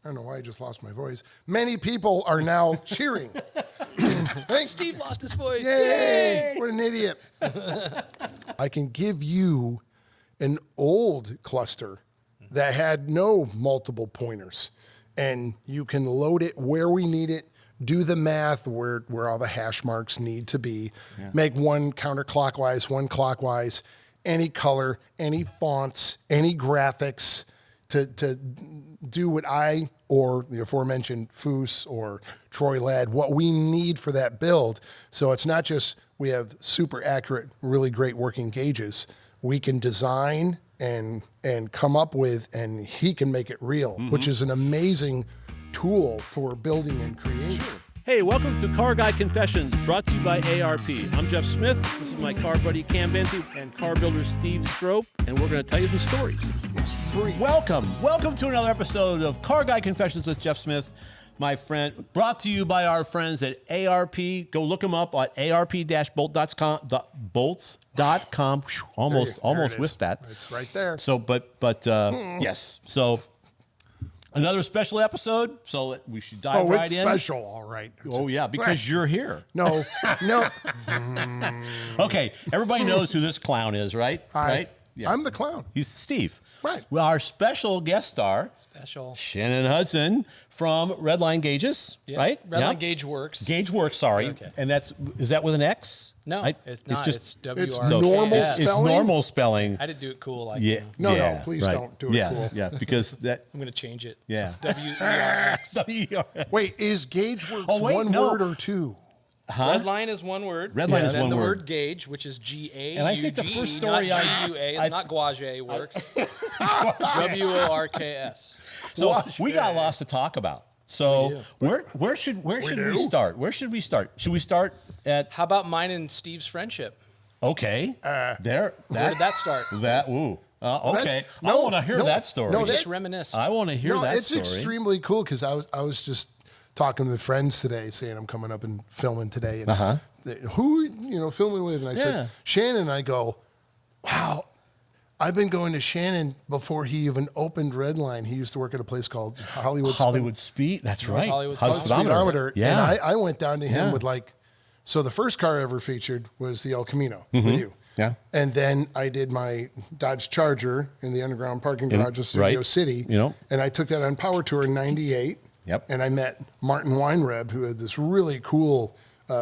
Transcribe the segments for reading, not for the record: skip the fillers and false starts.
I don't know why I just lost my voice. Many people are now cheering. Steve lost his voice. Yay! What an idiot. I can give you an old cluster that had no multiple pointers, and you can load it where we need it, do the math where all the hash marks need to be, make one counterclockwise, one clockwise, any color, any fonts, any graphics to do what I or the aforementioned Foose or Troy Ladd, what we need for that build. So it's not just we have super accurate, really great working gauges. We can design and come up with, and he can make it real, which is an amazing tool for building and creating. Sure. Hey, welcome to Car Guy Confessions, brought to you by ARP. I'm Jeff Smith. This is my car buddy Cam Benty and car builder Steve Strope, and we're going to tell you some stories. It's free. Welcome to another episode of Car Guy Confessions with Jeff Smith, my friend, brought to you by our friends at ARP. Go look them up at arp-bolts.com. Almost whiffed that. It's right there. So, yes. So, another special episode. So we should dive right in. Oh, it's special, all right. Because you're here. No. Okay, everybody knows who this clown is, right? Right? Yeah. I'm the clown. He's Steve. Right. Well, our special guest star, Shannon Hudson from Redline Gauges, right? Redline Gauge Works. Gauge Works, sorry. Okay. And is that with an X? No, it's not. It's W-R-K-S. It's normal spelling? It's normal spelling. I didn't do it cool like No, please don't do it cool. Yeah, because that... I'm going to change it. Yeah. W-E-R-X. Wait, is Gauge Works one word or two? Huh? Redline is one word. Redline is one word. And the word gauge, which is G-A-U-G-E, and I think the first story not G-U-A. It's not Gauge Works. W-O-R-K-S. So we got lots to talk about. So where should we start? Where should we start? Should we start at... How about mine and Steve's friendship? Okay. Where did that start? Okay. I want to hear that story. No, just reminisce. I want to hear that story. It's extremely cool because I was just talking with friends today, saying I'm coming up and filming today, and who filming with, and I said Shannon. I go, wow, I've been going to Shannon before he even opened Redline. He used to work at a place called Hollywood Speed. That's right. Hollywood Speedometer. Yeah, and I went down to him with so the first car I ever featured was the El Camino with you. Yeah. And then I did my Dodge Charger in the underground parking garage of Studio City. And I took that on Power Tour in '98. Yep. And I met Martin Weinreb, who had this really cool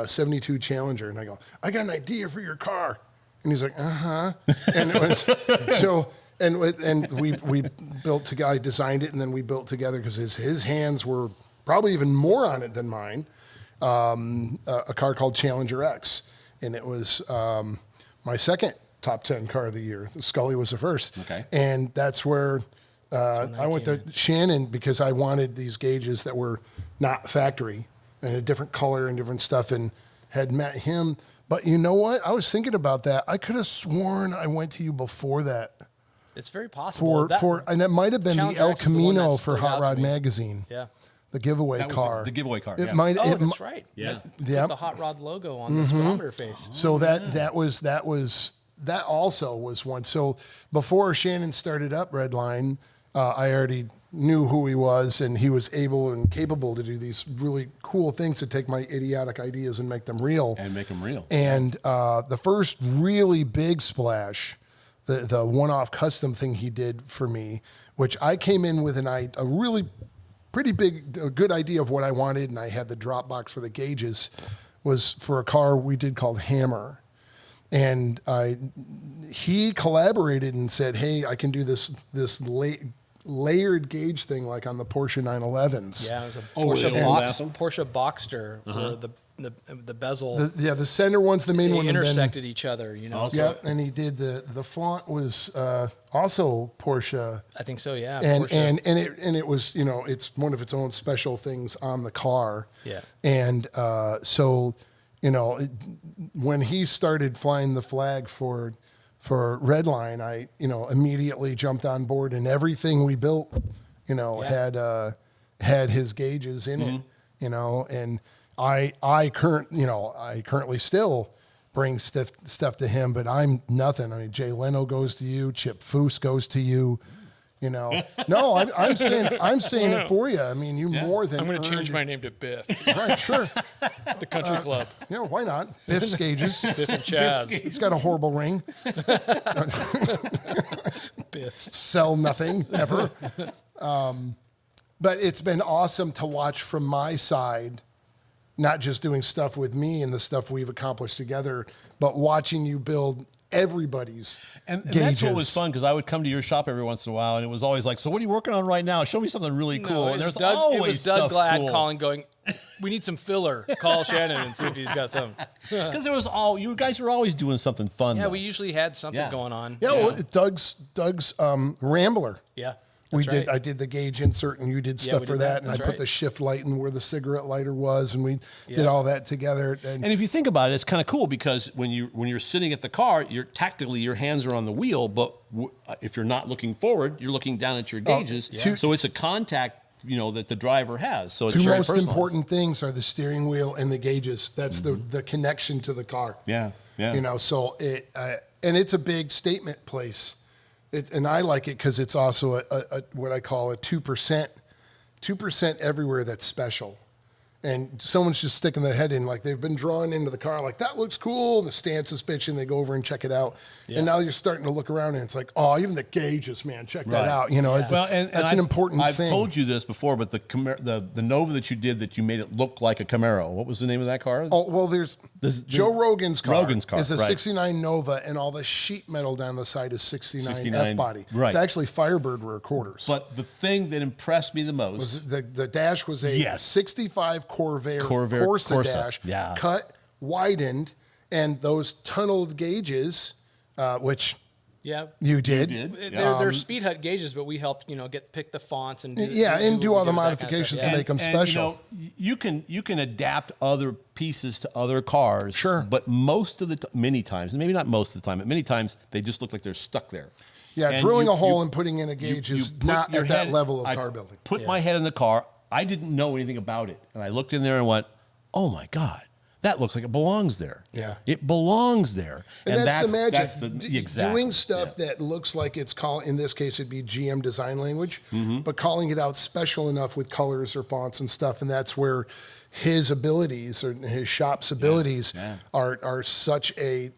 72 Challenger. And I go, I got an idea for your car. And he's like, uh-huh. And it was, and we built together. I designed it, and then we built together because his hands were probably even more on it than mine. A car called Challenger X. And it was my second top 10 car of the year. The Scully was the first. Okay. And that's where... I went to Shannon because I wanted these gauges that were not factory and a different color and different stuff, and had met him. But you know what? I was thinking about that. I could have sworn I went to you before that. It's very possible. And it might have been the El Camino for Hot Rod Magazine. Yeah. The giveaway car. The giveaway car. It might. That's right. Yeah. The Hot Rod logo on the speedometer face. So that also was one. So before Shannon started up Redline, I already knew who he was, and he was able and capable to do these really cool things to take my idiotic ideas and make them real. And the first really big splash, the one-off custom thing he did for me, which I came in with a really pretty big, good idea of what I wanted, and I had the drop box for the gauges, was for a car we did called Hammer. And he collaborated and said, hey, I can do this layered gauge thing like on the Porsche 911s. Yeah, it was a Porsche Boxster, where the bezel. The center one's the main one. They intersected each other, Yeah, and he did the font was also Porsche. I think so, yeah. And Porsche. and it was it's one of its own special things on the car. Yeah. And so when he started flying the flag for Redline, I immediately jumped on board, and everything we built had his gauges in it, and I currently still bring stuff to him, but I'm nothing. I mean, Jay Leno goes to you, Chip Foose goes to you, You know, no, I'm saying it for you. I mean, you more than. I'm going to earned change it. my name to Biff, Right, sure. the country club. Yeah, why not? Biff's Gauges. Biff and Chaz. It's got a horrible ring. Biff's. Sell nothing ever. But it's been awesome to watch from my side, not just doing stuff with me and the stuff we've accomplished together, but watching you build everybody's And gauges. that's what was fun, because I would come to your shop every once in a while, and it was always like, so what are you working on right now? Show me something really cool. And there's always it was Doug stuff Glad cool. calling, going, we need some filler. Call Shannon and see if he's got some. Because there was you guys were always doing something fun. Yeah, though. we usually had something Yeah. going on. Yeah, well, Doug's Rambler. Yeah. We that's did. right. I did the gauge insert, and you did Yeah, stuff we for did that. that. And I That's put right. the shift light in where the cigarette lighter was, and we did all that together. And if you think about it, it's kind of cool, because when you're sitting at the car, tactically your hands are on the wheel, but if you're not looking forward, you're looking down at your gauges. So it's a contact, that the driver has. So it's two very most personal. important things are the steering wheel and the gauges. That's the connection to the car. Yeah, yeah. So and it's a big statement place. And I like it because it's also a what I call a 2%, 2% everywhere that's special. And someone's just sticking their head in, like they've been drawn into the car, like that looks cool. The stance is bitching. They go over and check it out. Yeah. And now you're starting to look around and it's like, oh, even the gauges, man, check that out. That's an important thing. I've told you this before, but the Nova that you did, that you made it look like a Camaro. What was the name of that car? Oh, well, there's Joe Rogan's car. Rogan's car is a right. 69 Nova, and all the sheet metal down the side is 69 F-body. Right. It's actually Firebird rear quarters. But the thing that impressed me the most was the dash was a 65 Corvair Corsa dash, cut, widened, and those tunneled gauges, which you did. They're Speed Hut gauges, but we helped pick the fonts and do all the modifications to make them special. You can adapt other pieces to other cars. Sure. But many times, maybe not most of the time, but many times they just look like they're stuck there. Yeah, and drilling a hole and putting in a gauge is not at that level of car building. Put my head in the car. I didn't know anything about it. And I looked in there and went, oh my God, that looks like it belongs there. Yeah. It belongs there. And that's the magic. That's exactly. Doing stuff that looks like it's in this case, it'd be GM design language, but calling it out special enough with colors or fonts and stuff. And that's where his abilities or his shop's abilities are such a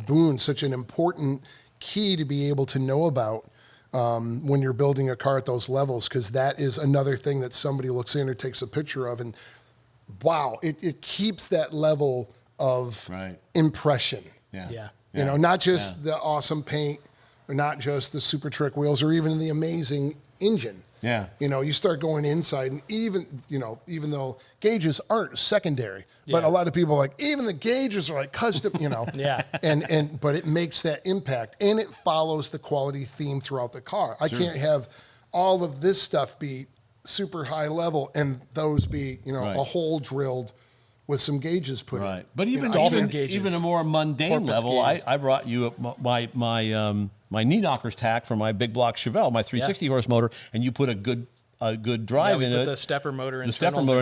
boon, such an important key to be able to know about. When you're building a car at those levels, because that is another thing that somebody looks in or takes a picture of, and wow, it keeps that level of impression. Not just the awesome paint, or not just the super trick wheels, or even the amazing engine. Yeah. You start going inside, and even though gauges aren't secondary, but a lot of people are like, even the gauges are like custom, but it makes that impact, and it follows the quality theme throughout the car. I can't have all of this stuff be super high level and those be, a hole drilled with some gauges put in. But even a more mundane level, I brought you my knee knockers tack for my big block Chevelle, my 360 horse motor, and you put a good drive in it. The stepper motor and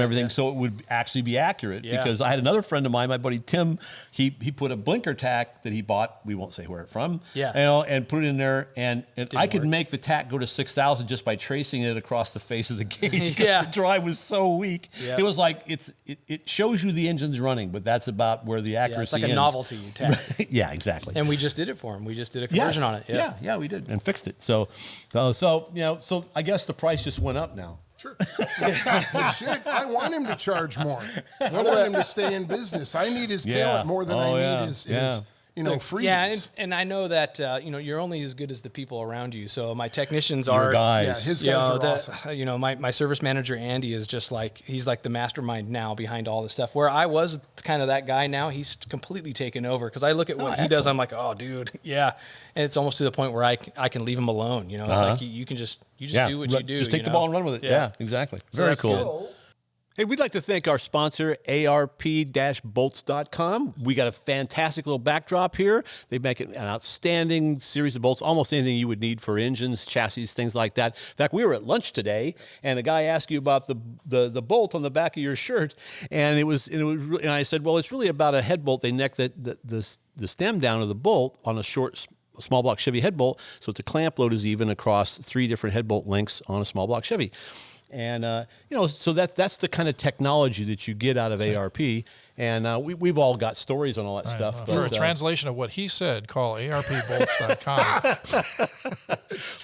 everything, so it would actually be accurate. Because I had another friend of mine, my buddy Tim, he put a blinker tack that he bought, we won't say where it's from, and put it in there, and I could make the tack go to 6,000 just by tracing it across the face of the gauge. The drive was so weak. It was like it shows you the engine's running, but that's about where the accuracy it's like a ends. novelty tack. Yeah, exactly. And we just did it for him. We just did a conversion on it. Yeah, we did, and fixed it. So I guess the price just went up now. Sure. Well, shit, I want him to charge more. I want him to stay in business. I need his talent more than I need his freebies. Yeah, and I know that you're only as good as the people around you. So my technicians are guys. Yeah, his guys are awesome. My service manager Andy is just like, he's like the mastermind now behind all this stuff. Where I was kind of that guy, now he's completely taken over, because I look at what he does, I'm like, oh dude, and it's almost to the point where I can leave him alone. It's like you just do what you do. Just take the ball and run with it. Yeah, exactly. So Very that's cool. good. Hey, we'd like to thank our sponsor, ARP-bolts.com. We got a fantastic little backdrop here. They make an outstanding series of bolts, almost anything you would need for engines, chassis, things like that. In fact, we were at lunch today, and a guy asked you about the bolt on the back of your shirt, and I said, well, it's really about a head bolt. They neck the stem down of the bolt on a short small block Chevy head bolt, so that the clamp load is even across 3 different head bolt lengths on a small block Chevy. And, so that's the kind of technology that you get out of ARP. And we've all got stories on all that stuff. For a translation of what he said, call arpbolts.com.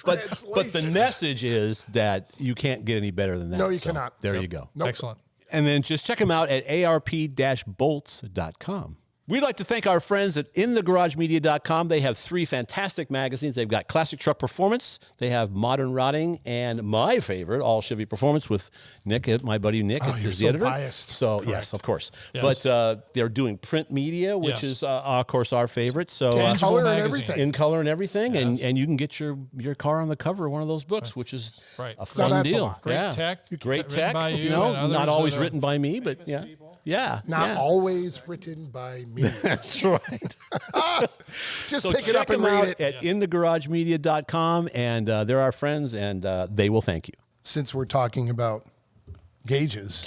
but the message is that you can't get any better than that. No, you cannot. There you go. Nope. Excellent. And then just check them out at arp-bolts.com. We'd like to thank our friends at inthegaragemedia.com. They have 3 fantastic magazines. They've got Classic Truck Performance, they have Modern Rotting, and my favorite, All Chevy Performance with Nick, my buddy Nick, you're who's so the editor. biased. So, Correct. yes, of course. Yes. But they're doing print media, which is, of course, our favorite. So In Tangible color and magazine. everything. in color and everything, and you can get your car on the cover of one of those books, which is Right. a fun that's a deal. lot. Great tech, Great written tech. by you know, and others not always that are written by me, but yeah. people. Yeah. Not yeah. always written by me. That's right. Just So pick it up check and them read out it. at inthegaragemedia.com, and they're our friends, and they will thank you. Since we're talking about gauges,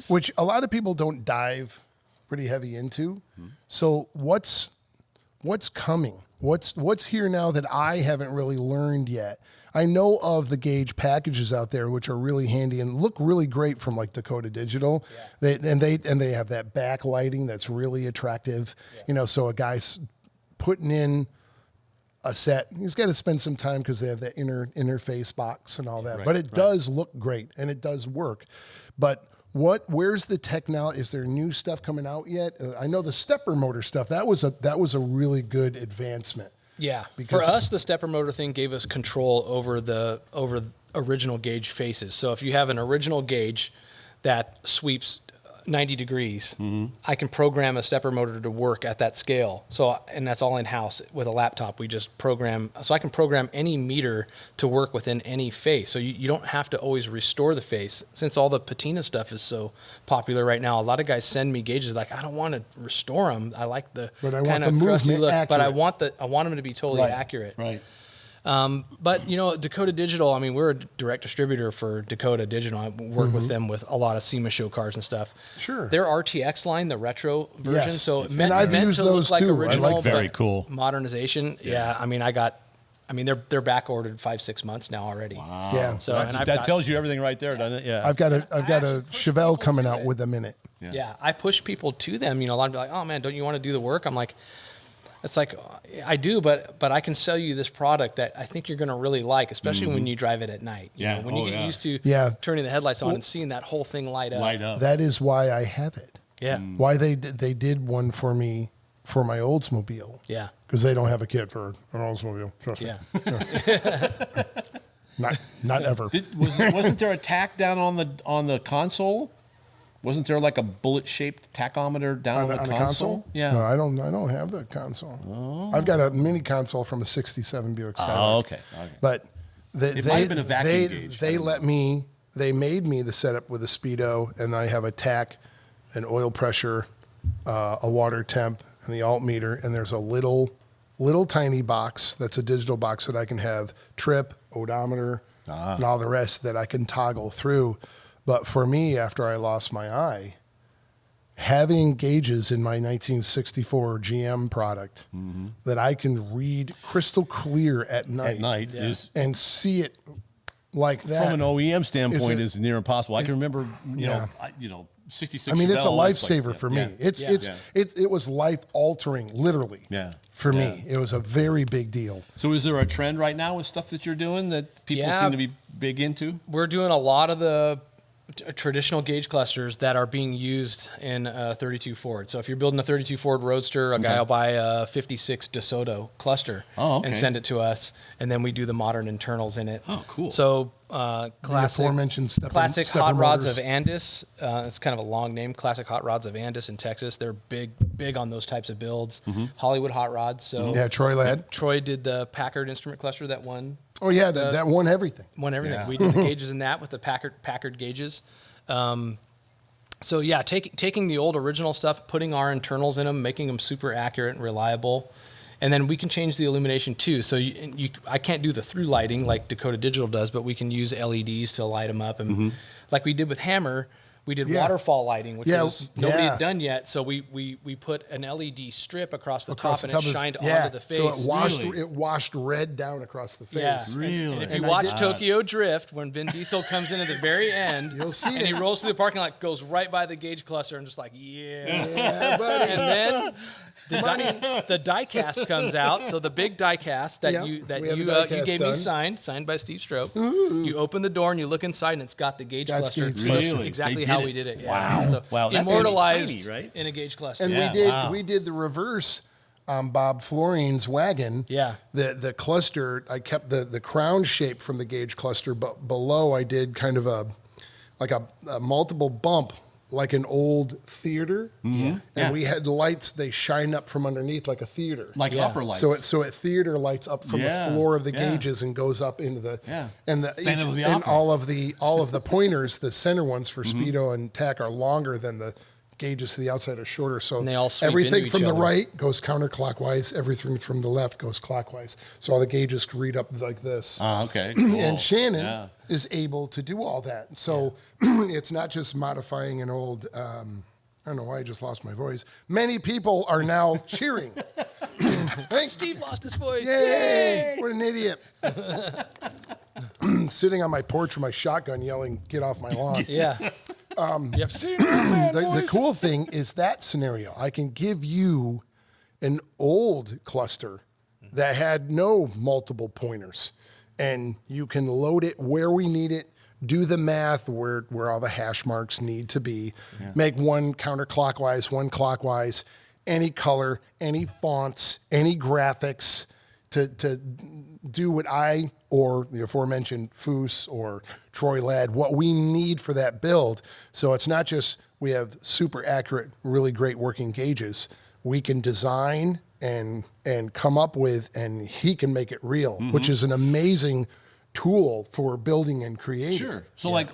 which a lot of people don't dive pretty heavy into. So what's coming? What's here now that I haven't really learned yet? I know of the gauge packages out there, which are really handy and look really great from like Dakota Digital. Yeah. They have that backlighting that's really attractive. Yeah. So a guy's putting in a set, he's got to spend some time because they have that interface box and all that. Right, but it does look great and it does work. But where's the technology? Is there new stuff coming out yet? I know the stepper motor stuff. That was a really good advancement. Yeah. For us, the stepper motor thing gave us control over original gauge faces. So if you have an original gauge that sweeps 90 degrees, I can program a stepper motor to work at that scale. And that's all in house with a laptop. We just program, so I can program any meter to work within any face. So you don't have to always restore the face. Since all the patina stuff is so popular right now, a lot of guys send me gauges like, I don't want to restore them. I like the kind of crusty look, but I want them to be totally accurate. Right. But Dakota Digital, I mean, we're a direct distributor for Dakota Digital. I work with them with a lot of SEMA show cars and stuff. Sure. Their RTX line, the retro version, Yes. so And I've meant used to look those like too. I original, like very but cool. modernization. Yeah, I mean, they're back ordered 5-6 months now already. Wow. Yeah. So that tells you everything right there, doesn't it? Yeah. I've got a Chevelle coming out with them in it. Yeah, I push people to them. A lot of people are like, oh man, don't you want to do the work? I'm like, it's like, I do, but I can sell you this product that I think you're going to really like, especially when you drive it at night. When you get used to turning the headlights on and seeing that whole thing light up. That is why I have it. Yeah. Why they did one for me for my Oldsmobile. Yeah. Because they don't have a kit for an Oldsmobile. Trust me. Not ever. Wasn't there a tack down on the console? Wasn't there like a bullet-shaped tachometer down on the console? Yeah. No, I don't have the console. Oh. I've got a mini console from a '67 Buick Skylark. Oh, okay. But It might have been a vacuum gauge. They made me the setup with a speedo, and I have a tack, an oil pressure, a water temp, and the altimeter. And there's a little tiny box that's a digital box that I can have trip, odometer, and all the rest that I can toggle through. But for me, after I lost my eye, having gauges in my 1964 GM product that I can read crystal clear at night is and see it like that. From an OEM standpoint, is near impossible. I can remember, 66. I mean, it's a Chevelle, lifesaver for me. It was life altering, literally. Yeah. For me, it was a very big deal. So, is there a trend right now with stuff that you're doing that people seem to be big into? We're doing a lot of the traditional gauge clusters that are being used in a 32 Ford. So if you're building a 32 Ford Roadster, a guy will buy a 56 DeSoto cluster and send it to us, and then we do the modern internals in it. Oh, cool. So classic hot rods of Andis. It's kind of a long name. Classic hot rods of Andis in Texas. They're big on those types of builds. Hollywood hot rods. So Troy Ladd. Troy did the Packard instrument cluster that won. Oh yeah, that won everything. Yeah. We did the gauges in that with the Packard gauges. So yeah, taking the old original stuff, putting our internals in them, making them super accurate and reliable, and then we can change the illumination too. So I can't do the through lighting like Dakota Digital does, but we can use LEDs to light them up, and like we did with Hammer, We did waterfall lighting, which was nobody had done yet. So we put an LED strip across the top and it shined onto the face. So it washed red down across the face. Yeah. Really? And if you watch Tokyo Drift, when Vin Diesel comes in at the very end, you'll see and he rolls through the parking lot, goes right by the gauge cluster and just like, yeah buddy. And then the die cast comes out. So the big die cast that you gave me signed by Steve Strope. You open the door and you look inside and it's got the gauge cluster. Really? Exactly how we did it. Wow. So Wow. That's immortalized tiny, right? in a gauge cluster. And we did the reverse on Bob Florine's wagon. Yeah. The cluster, I kept the crown shape from the gauge cluster, but below I did kind of a multiple bump, like an old theater. Mm-hmm. And we had lights, they shine up from underneath like a theater. Like upper lights. So it theater lights up from the floor of the gauges and goes up into the and all of the pointers, the center ones for speedo and tack are longer than the gauges to the outside are shorter. So and they all sweep everything into from each the other. right goes counterclockwise, everything from the left goes clockwise. So all the gauges read up like this. Okay. Cool. And Shannon is able to do all that. So it's not just modifying an old, I don't know why I just lost my voice. Many people are now cheering. Steve lost his voice. Yay! What an idiot. Sitting on my porch with my shotgun yelling, get off my lawn. Yeah. Yep. See, man, The cool thing is that scenario. I can give you an old cluster that had no multiple pointers, and you can load it where we need it, do the math where all the hash marks need to be, make one counterclockwise, one clockwise, any color, any fonts, any graphics to do what I or the aforementioned Foose or Troy Ladd, what we need for that build. So it's not just we have super accurate, really great working gauges. We can design and come up with, and he can make it real, which is an amazing tool for building and creating. Sure. So like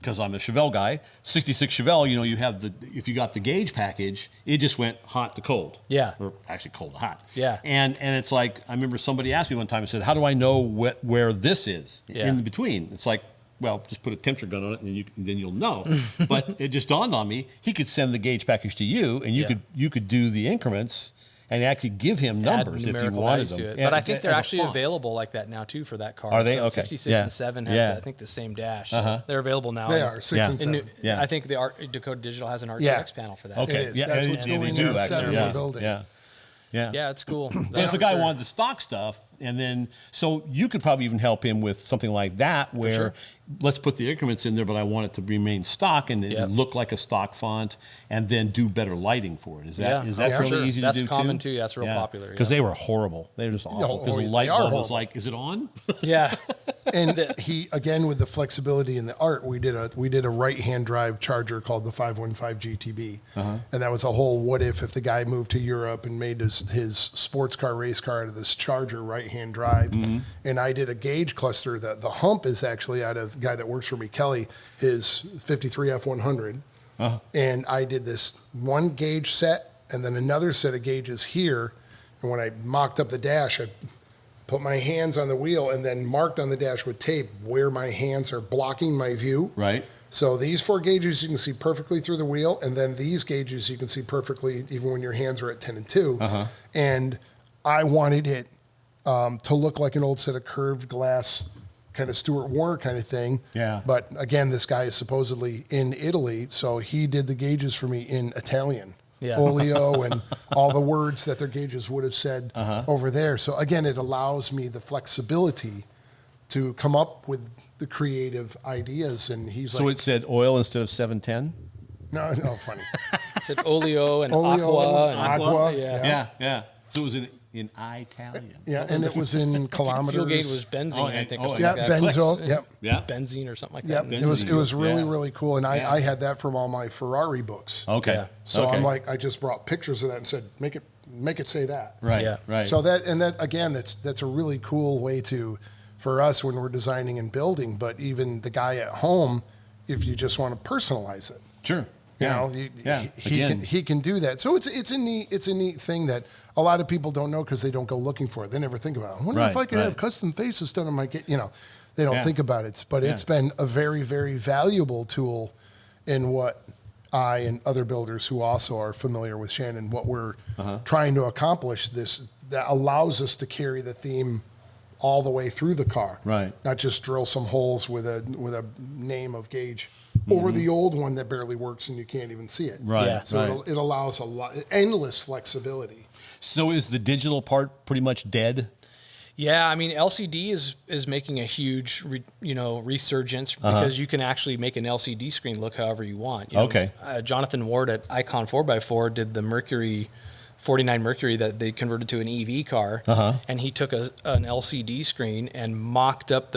because I'm a Chevelle guy, 66 Chevelle, you have if you got the gauge package, it just went hot to cold. Yeah. Or actually cold to hot. Yeah. And it's like, I remember somebody asked me one time and said, how do I know where this is in between? It's like, well, just put a temperature gun on it and then you'll know. But it just dawned on me, he could send the gauge package to you and you could do the increments and actually give him numbers if you wanted them. To it. But I think they're actually available like that now too for that car. Are they? So Okay. 66 and 7 has I think the same dash. So they're available now. They are 6 and 7. I think the Dakota Digital has an RTX panel for that. Okay. It is. That's what's going into the 7 we're building. Yeah, it's cool. If the guy wanted the stock stuff, and then so you could probably even help him with something like that, where let's put the increments in there, but I want it to remain stock and look like a stock font, and then do better lighting for it. Is that really easy to do? That's common too. That's real popular. Because they were horrible. They were just awful. Because the light bulb was like, is it on? Yeah. And he, again, with the flexibility in the art, we did a right-hand drive charger called the 515 GTB. And that was a whole what if the guy moved to Europe and made his sports car, race car out of this charger right-hand drive. And I did a gauge cluster. The hump is actually out of a guy that works for me, Kelly, his 53 F100. And I did this one gauge set and then another set of gauges here. And when I mocked up the dash, I put my hands on the wheel and then marked on the dash with tape where my hands are blocking my view. Right. So these 4 gauges you can see perfectly through the wheel, and then these gauges you can see perfectly even when your hands are at 10 and 2. And I wanted it to look like an old set of curved glass, kind of Stuart Warner kind of thing. Yeah. But again, this guy is supposedly in Italy, so he did the gauges for me in Italian. Olio and all the words that their gauges would have said over there. So again, it allows me the flexibility to come up with the creative ideas. And he's So it said oil instead of 710? No, funny. It said oleo and Oleo and aqua. aqua. Yeah. So it was in Italian. Yeah, and it was in kilometers. Fuel gauge was benzene, I think. Or something yeah, like that. benzo. Yep. Benzene or something like Yep. that. It was really, really cool. And I had that from all my Ferrari books. Okay. Yeah. So I'm like, I just brought pictures of that and said, make it say that. Right. Yeah. Right. So that again, that's a really cool way for us when we're designing and building. But even the guy at home, if you just want to personalize it, Sure. you know, he can do that. So it's a neat thing that a lot of people don't know because they don't go looking for it. They never think about it. I wonder if I could have custom faces done on my, they don't think about it. But it's been a very, very valuable tool in what I and other builders who also are familiar with Shannon, what we're trying to accomplish that allows us to carry the theme all the way through the car. Right. Not just drill some holes with a name of gauge or the old one that barely works and you can't even see it. Right. Yeah. So it allows endless flexibility. So is the digital part pretty much dead? Yeah, I mean, LCD is making a huge, resurgence because you can actually make an LCD screen look however you want. Okay. Jonathan Ward at Icon 4x4 did the Mercury, 49 Mercury that they converted to an EV car, and he took an LCD screen and mocked up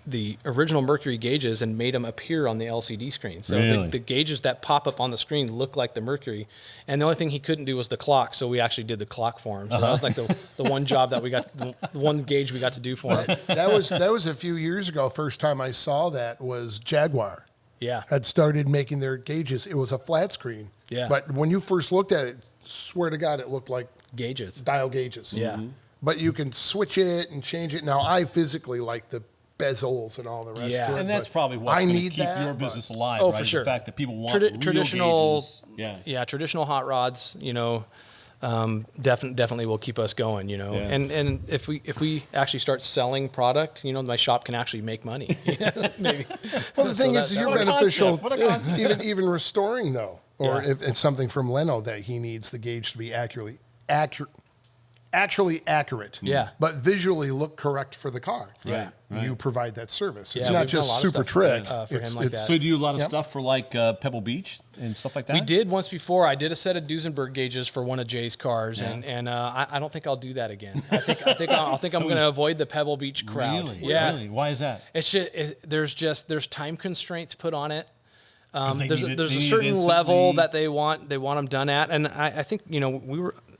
the original Mercury gauges and made them appear on the LCD screen. So Really? the gauges that pop up on the screen look like the Mercury. And the only thing he couldn't do was the clock. So we actually did the clock for him. So that was like the one job that we got, the one gauge we got to do for him. That was a few years ago. First time I saw that was Jaguar Yeah. had started making their gauges. It was a flat screen. Yeah. But when you first looked at it, swear to God, it looked like Gauges. dial gauges. Yeah. But you can switch it and change it. Now, I physically like the bezels and all the rest Yeah. to it. And that's but probably what's I going to need keep that, your but- business alive, Oh, right? for sure. The fact that people want real Traditional, gauges. traditional hot rods, definitely will keep us going, Yeah. And if we actually start selling product, my shop can actually make money. Maybe. Well, the thing is, you're what a beneficial, concept. What a concept. even restoring, though. Or Yeah. if it's something from Leno that he needs the gauge to be actually accurate, but visually look correct for the car. Yeah. You provide that service. It's Yeah, not we've done a just lot of super stuff trick. for him like that. So do you do a lot of Yep. stuff for like Pebble Beach and stuff like that? We did once before. I did a set of Duesenberg gauges for one of Jay's cars, and I don't think I'll do that again. I think I'm going to avoid the Pebble Beach crowd. Really? Yeah. Really? Why is that? It's just there's time constraints put on it. they There's need it- a they need it certain level instantly. that they want them done at, and I think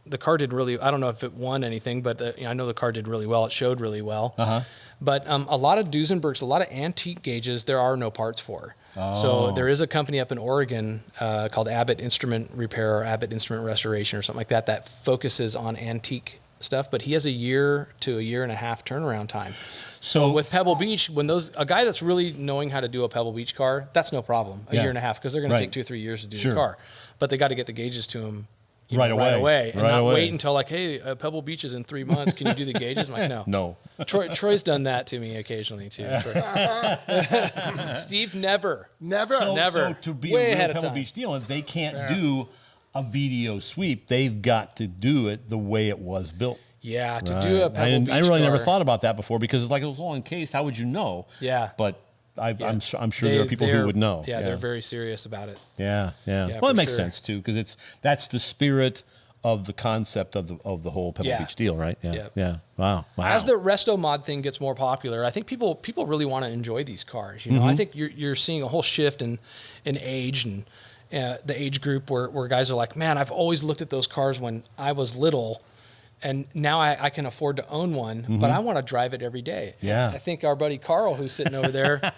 the car did really. I don't know if it won anything, but I know the car did really well. It showed really well. But a lot of Duesenbergs, a lot of antique gauges, there are no parts for. So there is a company up in Oregon called Abbott Instrument Repair or Abbott Instrument Restoration or something like that that focuses on antique stuff. But he has a year to a year and a half turnaround time. So with Pebble Beach, a guy that's really knowing how to do a Pebble Beach car, that's no problem. A year and a half, because they're going to take 2 or 3 years to do the car. But they got to get the gauges to him Right away. and not wait until like, hey, Pebble Beach is in 3 months. Can you do the gauges? I'm like, no. No. Troy's done that to me occasionally too. Steve never. So to be Way a ahead real of Pebble time. Beach deal, if they can't do a video sweep, they've got to do it the way it was built. Yeah, to do a Pebble Beach I really never car. thought about that before because it's like it was all encased. How would you know? Yeah. But I'm sure there are people who would know. Yeah, they're very serious about it. Yeah. Yeah, Well, for it makes sure. sense too because that's the spirit of the concept of the whole Pebble Beach deal, right? Yeah. Yeah. Wow. As the Resto-Mod thing gets more popular, I think people really want to enjoy these cars. I think you're seeing a whole shift in age and the age group where guys are like, man, I've always looked at those cars when I was little. And now I can afford to own one, but I want to drive it every day. Yeah. I think our buddy Carl, who's sitting over there,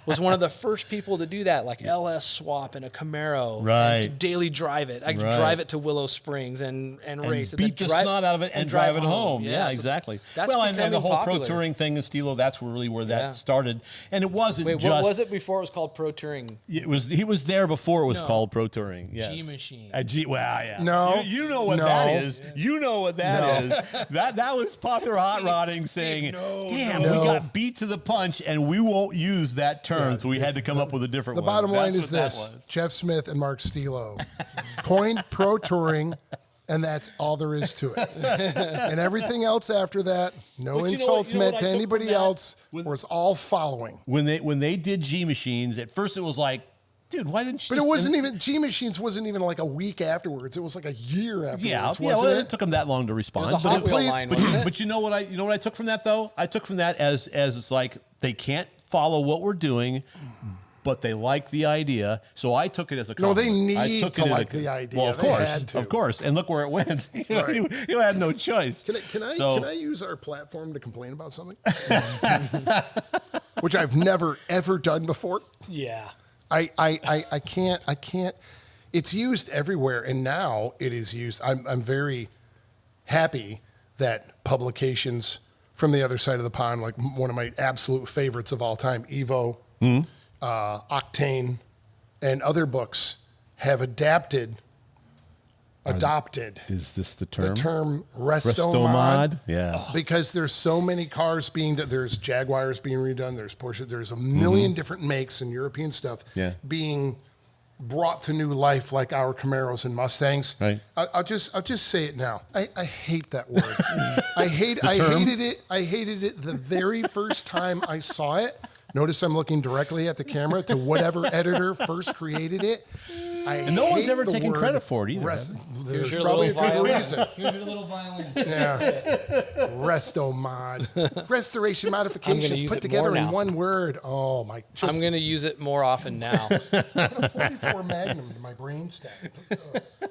was one of the first people to do that, like LS swap in a Camaro. Right. And daily drive it. I could Right. drive it to Willow Springs and race it. beat the snot out of it and drive it home. Yeah, so exactly. that's Well, and the becoming whole popular. pro touring thing in Stilo, that's really where that Yeah. started. And it wasn't Wait, just. what was it before it was called Pro Touring? He was there before it was No. called pro touring. Yes. G-Machine. Well, yeah. No. You know what No. that is. You know what that is. That was popular hot rodding saying, "Damn, we got beat to the punch, and we won't use that term, so we had to come up with a different The one." bottom line That's is what that this: was. Jeff Smith and Mark Stilo coined pro touring, and that's all there is to it. And everything else after that, no But insults you know what meant I to took anybody from that? else, or it's all following. When they did G machines, at first it was like, dude, why didn't you? But it just- wasn't even G Machines. Wasn't even like a week afterwards. It was like a year afterwards. Yeah, wasn't well, it? it took them that long to respond. It was a but Hot Wheel line, wasn't it? But you know what I took from that though? I took from that as it's like they can't follow what we're doing, but they like the idea. So I took it as a No, they compliment. I need took to it as like the idea. Well, of They course, had to. of course, and look where it went. Right. You had no choice. Can So- I use our platform to complain about something? Which I've never ever done before. Yeah. I can't. It's used everywhere, and now it is used. I'm very happy that publications from the other side of the pond, like one of my absolute favorites of all time, Evo, Octane, and other books have adopted. Is this the term? The term Resto-Mod. Yeah. Because there's so many cars there's Jaguars being redone, there's Porsche, there's a million different makes and European stuff being brought to new life, like our Camaros and Mustangs. Right. I'll just say it now. I hate that word. I hated it. I hated it the very first time I saw it. Notice I'm looking directly at the camera to whatever editor first created it. And no one's ever taken credit for it either. There's probably a good reason. Here's your little violin. Yeah. Resto-Mod. Restoration modifications put together in one word. Oh, my. I'm going to use it more often now. A 44 Magnum to my brain stack.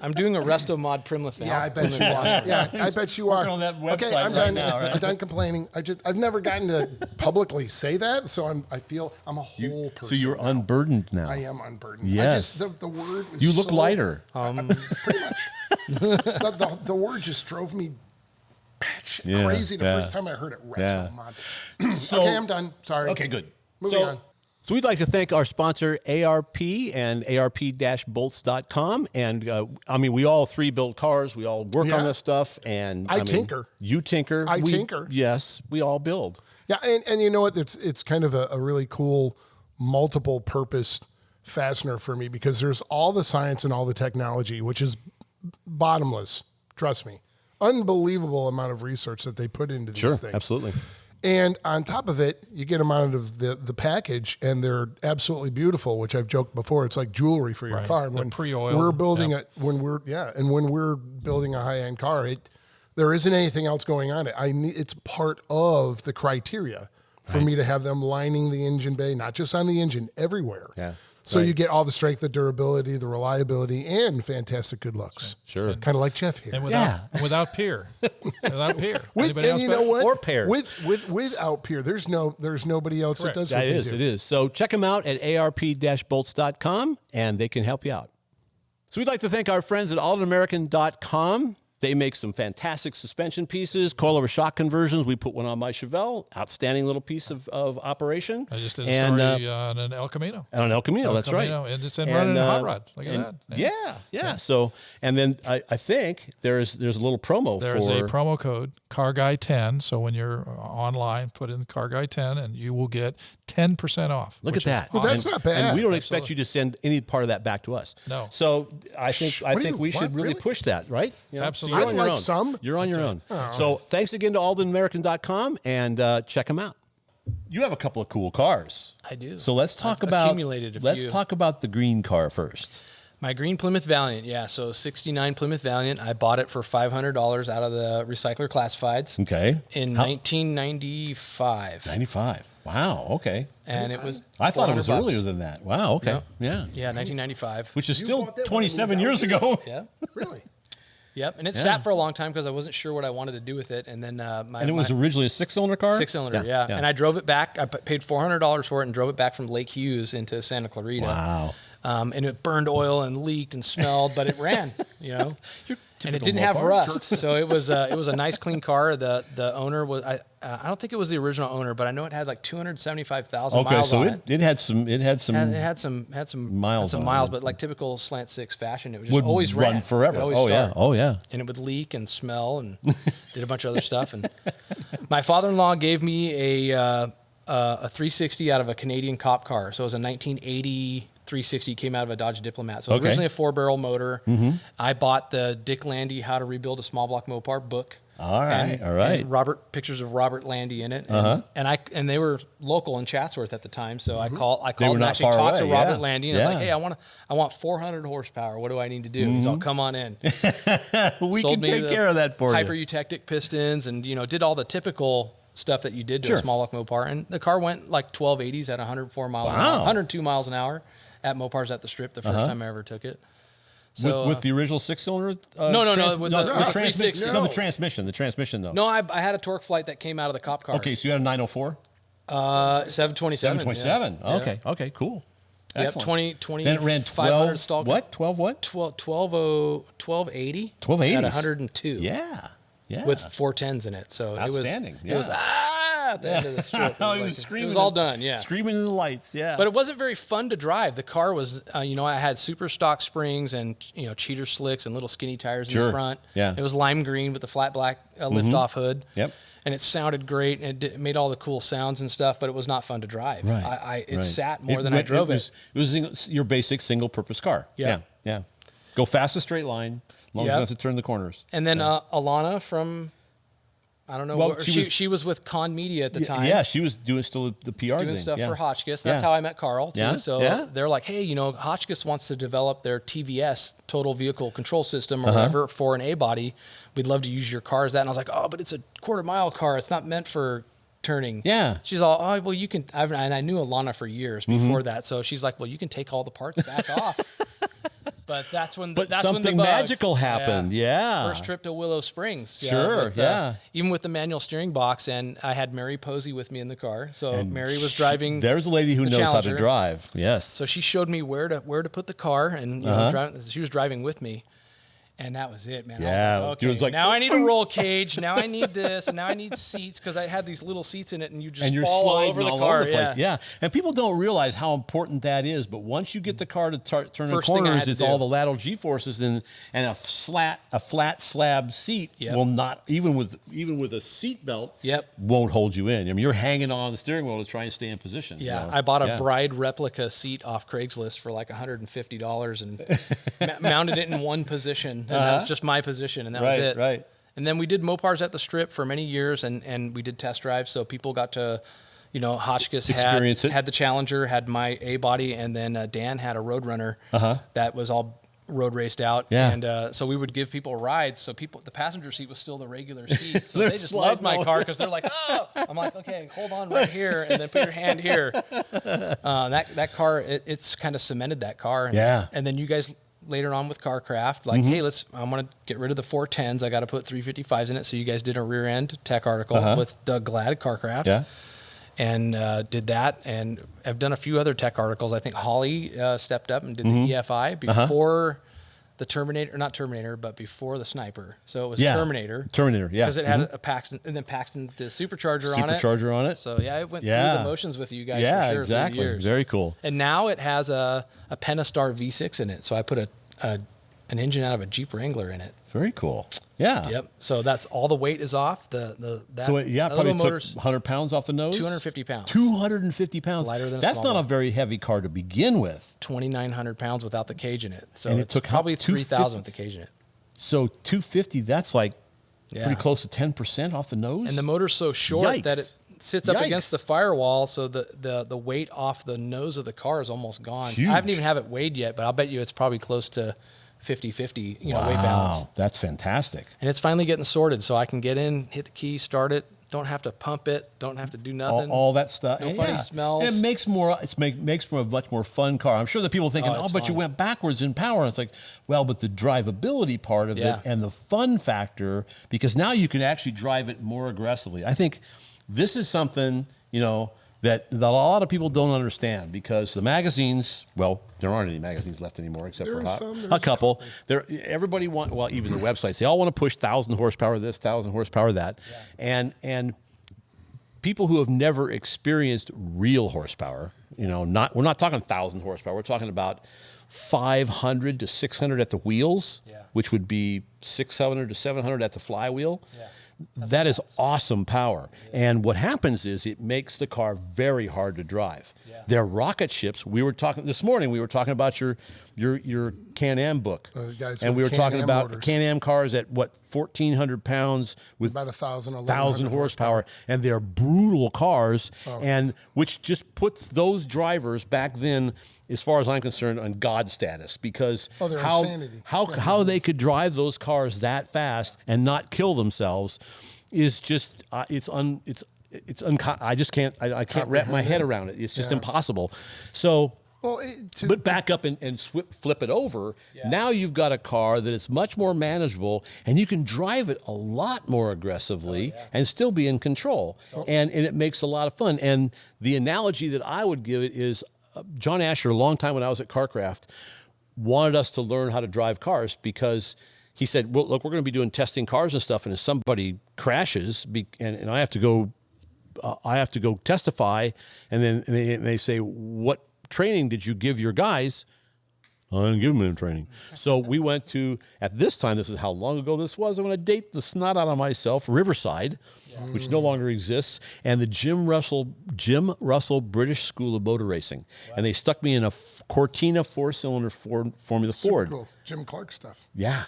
I'm doing a Resto-Mod Primla now. Yeah, I bet you are. Yeah, I bet you are. Working on that website okay, I'm right done. now, right? I'm done complaining. I've never gotten to publicly say that, so I feel I'm a whole person. So you're now. unburdened now. I am unburdened. Yes. The word is You look lighter. Pretty much. The word just drove me crazy the first time I heard it. Resto-Mod. Okay, I'm done. Sorry. Okay, good. Moving on. So we'd like to thank our sponsor, ARP and ARP-bolts.com. And I mean, we all three build cars. We all work on this stuff. And I tinker. You tinker. I tinker. Yes, we all build. Yeah, and you know what? It's kind of a really cool multiple purpose fastener for me because there's all the science and all the technology, which is bottomless. Trust me. Unbelievable amount of research that they put into these things. Absolutely. And on top of it, you get them out of the package, and they're absolutely beautiful. Which I've joked before, it's like jewelry for your car. And when pre-oiled. we're building when we're building a high end car, there isn't anything else going on it. It's part of the criteria for me to have them lining the engine bay, not just on the engine, everywhere. Yeah. So you get all the strength, the durability, the reliability, and fantastic good looks. Sure. Kind of like Jeff here. And without peer. Without peer. And you know what? Or pairs. Without peer, there's nobody else that does what they do. It is. So check them out at arp-bolts.com, and they can help you out. So we'd like to thank our friends at allamerican.com. They make some fantastic suspension pieces, coilover shock conversions. We put one on my Chevelle. Outstanding little piece of operation. I just did a story on an El Camino. On an El Camino, that's right. And it's running a hot rod. Look at that. Yeah. So, and then I think there's a little promo There's a promo code, CarGuy10. So when you're online, put in CarGuy10 and you will get 10% off. Look at that. Well, that's not bad. And we don't expect you to send any part of that back to us. No. So I think we should really push that, right? You know, Absolutely. So you're on your I'd like own. some. You're on your own. So thanks again to aldenamerican.com and check them out. You have a couple of cool cars. I do. So let's talk I've about accumulated a let's few. talk about the green car first. My green Plymouth Valiant, yeah. So 69 Plymouth Valiant. I bought it for $500 out of the recycler classifieds. Okay. In 1995. 95. Wow. Okay. And it was I thought it was $400. earlier than that. Wow. Okay. No. Yeah. Yeah, 1995. Which is You still bought that when 27 you years moved out ago. Yeah. Really? Yep. And it sat for a long time because I wasn't sure what I wanted to do with it. And then And it was originally a 6-cylinder car? 6-cylinder, yeah. And I drove it back. I paid $400 for it and drove it back from Lake Hughes into Santa Clarita. Wow. And it burned oil and leaked and smelled, but it ran, you know. And it typical didn't have Mopar. rust, so it was a nice clean car. The owner was I don't think it was the original owner, but I know it had like 275,000 Okay, miles so on it. it had some It had some miles on miles, it. but like typical slant six fashion, it was just would always run ran forever. It always Oh yeah. start. Oh yeah. And it would leak and smell and did a bunch of other stuff. And my father-in-law gave me a 360 out of a Canadian cop car. So it was a 1980 360, came out of a Dodge Diplomat. So it was originally a 4-barrel motor. Mm-hmm. I bought the Dick Landy How to Rebuild a Small Block Mopar book. All right. All right. And pictures of Robert Landy in it. And they were local in Chatsworth at the time. So I called and actually talked to Robert Landy and I was like, hey, I want 400 horsepower. What do I need to do? He's all, come on in. We can take care of that for hyper you. eutectic pistons and, did all the typical stuff that you did to a small block Mopar. And the car went like 1280s at 104 miles an hour, 102 miles an hour at Mopars at the Strip the first time I ever took it. So, with the original 6-cylinder? No, with the 360. No, the transmission though. No, I had a torque flight that came out of the cop car. Okay, so you had a 904? 727. 727. Yeah. Okay, cool. Yep, Excellent. 20 Then it ran 500 stall. 12 what? 1280. 1280. At 102. Yeah. With 410s in it. So Outstanding. It was at the end of the strip. Oh, It he was, was like, screaming. it was all done, yeah. Screaming in the lights, yeah. But it wasn't very fun to drive. The car was, I had super stock springs and, cheater slicks and little skinny tires in the front. Yeah. It was lime green with the flat black lift-off hood. Yep. And it sounded great, and it made all the cool sounds and stuff, but it was not fun to drive. Right. It sat more than I drove it. It was your basic single-purpose car. Yeah. Yeah. Go fast a straight line, as long as you don't have to turn the corners. And then Alana from, I don't know, Well, she was with Con Media at the time. Yeah, she was doing still the PR doing thing. stuff yeah. for Hotchkiss. That's how I met Carl too. Yeah, So yeah. they're like, hey, Hotchkiss wants to develop their TVS, Total Vehicle Control System, or whatever, for an A body. We'd love to use your car as that. And I was like, oh, but it's a quarter-mile car. It's not meant for turning. Yeah. She's all, oh, well, you can. And I knew Alana for years before that. So she's like, well, you can take all the parts back off. But that's when something when the magical happened. Yeah. First trip to Willow Springs. Sure. Even with the manual steering box, and I had Mary Posey with me in the car. So Mary was driving. There's a lady who knows how to drive. Yes. So she showed me where to put the car, and she was driving with me. And that was it, man. Yeah. I was like, okay, It was like, now I need a roll cage. Now I need this. And now I need seats, because I had these little seats in it, and you're fall all sliding over the all car. over the place. Yeah. And people don't realize how important that is. But once you get the car to turn the First thing I corners, had to it's do. all the lateral G-forces and a flat slab seat will not, even with a seat belt, won't hold you in. I mean, you're hanging on the steering wheel to try and stay in position. Yeah, I bought a Bride replica seat off Craigslist for like $150 and mounted it in one position. And that was just my position, and that was it. Right. And then we did Mopars at the Strip for many years, and we did test drives, so people got to, Hotchkiss Experience it. had the Challenger, had my A body, and then Dan had a Roadrunner that was all road raced out. Yeah. And so we would give people rides. So the passenger seat was still the regular seat. So They're they just sliding loved my all car, because they're like, oh, I'm like, okay, hold on right here, and then put your hand here. That car, it's kind of cemented that car. And then you guys later on with CarCraft, like, hey, I want to get rid of the 410s. I got to put 355s in it. So you guys did a rear end tech article with Doug Glad at CarCraft. Yeah. And did that, and I've done a few other tech articles. I think Holly stepped up and did the EFI before the Terminator, not Terminator, but before the Sniper. So it was Terminator. Terminator, yeah. Because it had a Paxton, and then Paxton did a supercharger on it. Supercharger on it. So it went through the motions with you guys for sure. Yeah, exactly. Through the years. Very cool. And now it has a Pentastar V6 in it. So I put an engine out of a Jeep Wrangler in it. Very cool. Yeah. Yep. So that's all the weight is off. Probably took 100 pounds off the nose. 250 pounds. 250 pounds. Lighter than a That's small not a one. very heavy car to begin with. 2,900 pounds without the cage in it. So And it it's took probably 250 3,000 with the cage in it. So 250, that's like Yeah. pretty close to 10% off the nose. And the motor's so short Yikes. that it sits up against Yikes. the firewall, so the weight off the nose of the car is almost gone. Huge. I haven't even have it weighed yet, but I'll bet you it's probably close to 50-50, weight balance. Wow, that's fantastic. And it's finally getting sorted, so I can get in, hit the key, start it. Don't have to pump it. Don't have to do nothing. All that stuff. No And funny smells. And it makes makes for a much more fun car. I'm sure that people are thinking, it's but you fun. went backwards in power. And it's like, well, but the drivability part of it and the fun factor, because now you can actually drive it more aggressively. I think this is something, that a lot of people don't understand, because the magazines, well, there aren't any magazines left anymore except for a couple. Everybody even the websites, they all want to push 1,000 horsepower this, 1,000 horsepower that. Yeah. And people who have never experienced real horsepower, we're not talking 1,000 horsepower. We're talking about 500 to 600 at the wheels, which would be 600 to 700 at the flywheel. Yeah. That is awesome power. Yeah. And what happens is it makes the car very hard to drive. Yeah. They're rocket ships. This morning, we were talking about your Can-Am book. And we were talking about motors. Can-Am cars at 1,400 pounds with about 1,000 horsepower. And they're brutal cars, and which just puts those drivers back then, as far as I'm concerned, on God status, because how they could drive those cars that fast and not kill themselves is just I just can't wrap my head around it. It's just impossible. So. But back up and flip it over. Yeah. Now you've got a car that is much more manageable, and you can drive it a lot more aggressively and still be in control. And it makes a lot of fun. And the analogy that I would give it is John Asher, a long time when I was at CarCraft, wanted us to learn how to drive cars, because he said, well, look, we're going to be doing testing cars and stuff, and if somebody crashes and I have to go I have to go testify, and then they say, what training did you give your guys? I didn't give them any training. So we went to, at this time, this is how long ago this was. I'm going to date the snot out of myself, Riverside, which no longer exists, and the Jim Russell British School of Motor Racing. Wow. And they stuck me in a Cortina 4-cylinder Formula Ford. Cool. Jim Clark stuff. Yeah.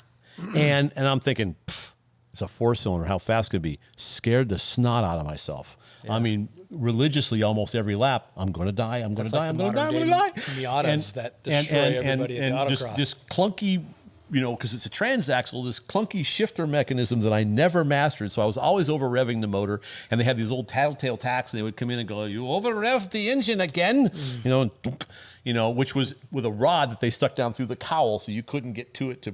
and I'm thinking, it's a 4-cylinder. How fast could it be? Scared the snot out of myself. Yeah. I mean, religiously, almost every lap, I'm going to die. I'm going to die. I'm going to die. I'm going to die. Miatas that destroy everybody at the autocross. This clunky, because it's a transaxle, this clunky shifter mechanism that I never mastered. So I was always over revving the motor. And they had these old tattletale tacks, and they would come in and go, "You over revved the engine again," which was with a rod that they stuck down through the cowl, so you couldn't get to it to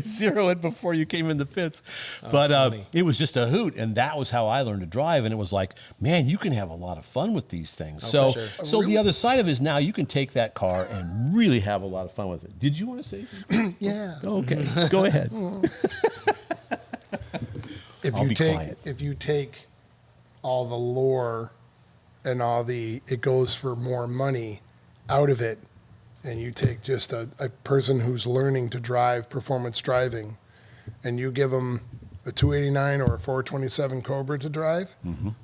zero it before you came in the pits. But it was just a hoot, and that was how I learned to drive. And it was like, man, you can have a lot of fun with these things. So the other side of it is now you can take that car and really have a lot of fun with it. Did you want to say something? Yeah. Okay, go ahead. If you take all the lore and it goes for more money out of it, and you take just a person who's learning to drive performance driving, and you give them a 289 or a 427 Cobra to drive,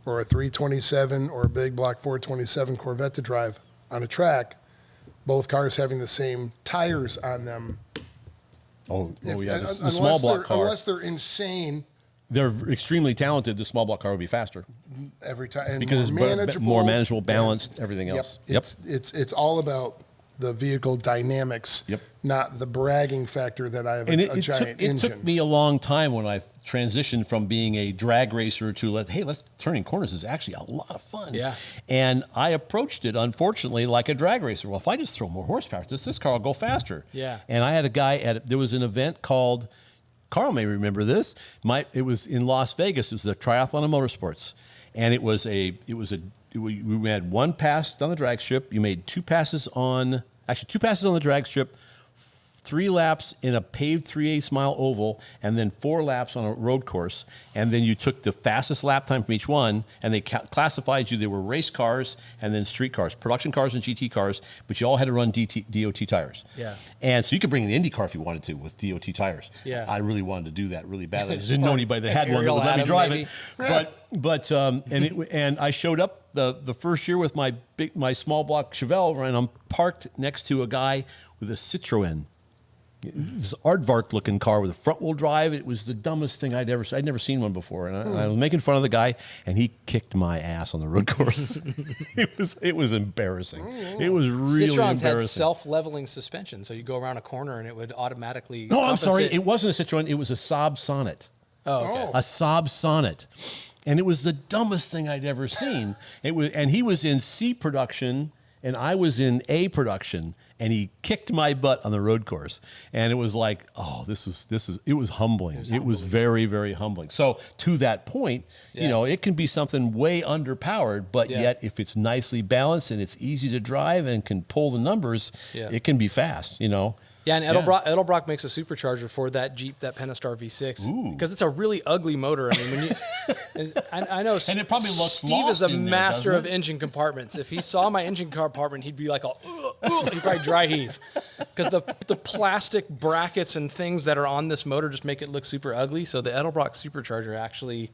or a 327 or a big block 427 Corvette to drive on a track, both cars having the same tires on them. The small block car. Unless they're insane. They're extremely talented. The small block car would be faster every time, and because it's more manageable, balanced, everything else. Yep. It's all about the vehicle dynamics, not the bragging factor that I have a giant engine. It took me a long time when I transitioned from being a drag racer to let's turning corners is actually a lot of fun. Yeah. And I approached it, unfortunately, like a drag racer. Well, if I just throw more horsepower at this car will go faster. Yeah. And I had a guy there was an event called, Carl may remember this. It was in Las Vegas. It was the Triathlon of Motorsports, and we had one pass on the drag strip. You made two passes on the drag strip, 3 laps in a paved 3/8 mile oval, and then 4 laps on a road course. And then you took the fastest lap time from each one, and they classified you. They were race cars and then street cars, production cars and GT cars, but you all had to run DOT tires. Yeah. And so you could bring an Indy car if you wanted to with DOT tires. Yeah. I really wanted to do that really badly. I just didn't know anybody that had one that would let me drive it. And I showed up the first year with my small block Chevelle, and I'm parked next to a guy with a Citroen. This aardvark looking car with a front wheel drive. It was the dumbest thing I'd never seen one before. And I was making fun of the guy, and he kicked my ass on the road course. It was embarrassing. It was really Citroens embarrassing. had self-leveling suspension, so you go around a corner and it would automatically. No, I'm sorry. It wasn't a Citroen. It was a Saab Sonnet. Oh, okay. A Saab Sonnet. And it was the dumbest thing I'd ever seen. And he was in C production, and I was in A production. And he kicked my butt on the road course. And it was like, it was humbling. It was very, very humbling. So to that point, it can be something way underpowered, but yet if it's nicely balanced and it's easy to drive and can pull the numbers, it can be fast, Yeah, and Edelbrock makes a supercharger for that Jeep, that Pentastar V6, because it's a really ugly motor. I mean, I know, and it probably looks Steve is a master of engine compartments. If he saw my engine compartment, he'd be like, he'd probably dry heave, because the plastic brackets and things that are on this motor just make it look super ugly. So the Edelbrock supercharger actually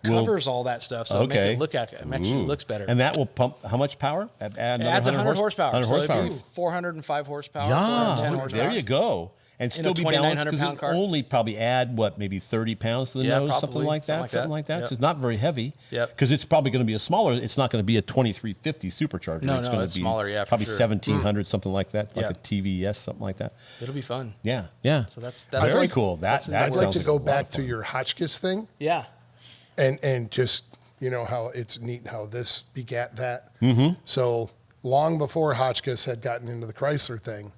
covers all that stuff, so it makes it actually looks better. And that will pump how much power? It adds 100 horsepower. 100 horsepower. So it'd be 405 horsepower. Yeah, 410 horsepower. there you go. And still be balanced, because it only probably add, maybe 30 pounds to the nose, probably, something like that. Yep. So it's not very heavy. Yep. Because it's probably going to be it's not going to be a 2350 supercharger. No, it's going to be smaller, probably for sure. 1700, something like that, like a TVS, something like that. It'll be fun. Yeah. So that's very cool. I'd like to go back to your Hotchkiss thing. Yeah. And just, how it's neat how this begat that. Mm-hmm. So long before Hotchkiss had gotten into the Chrysler thing,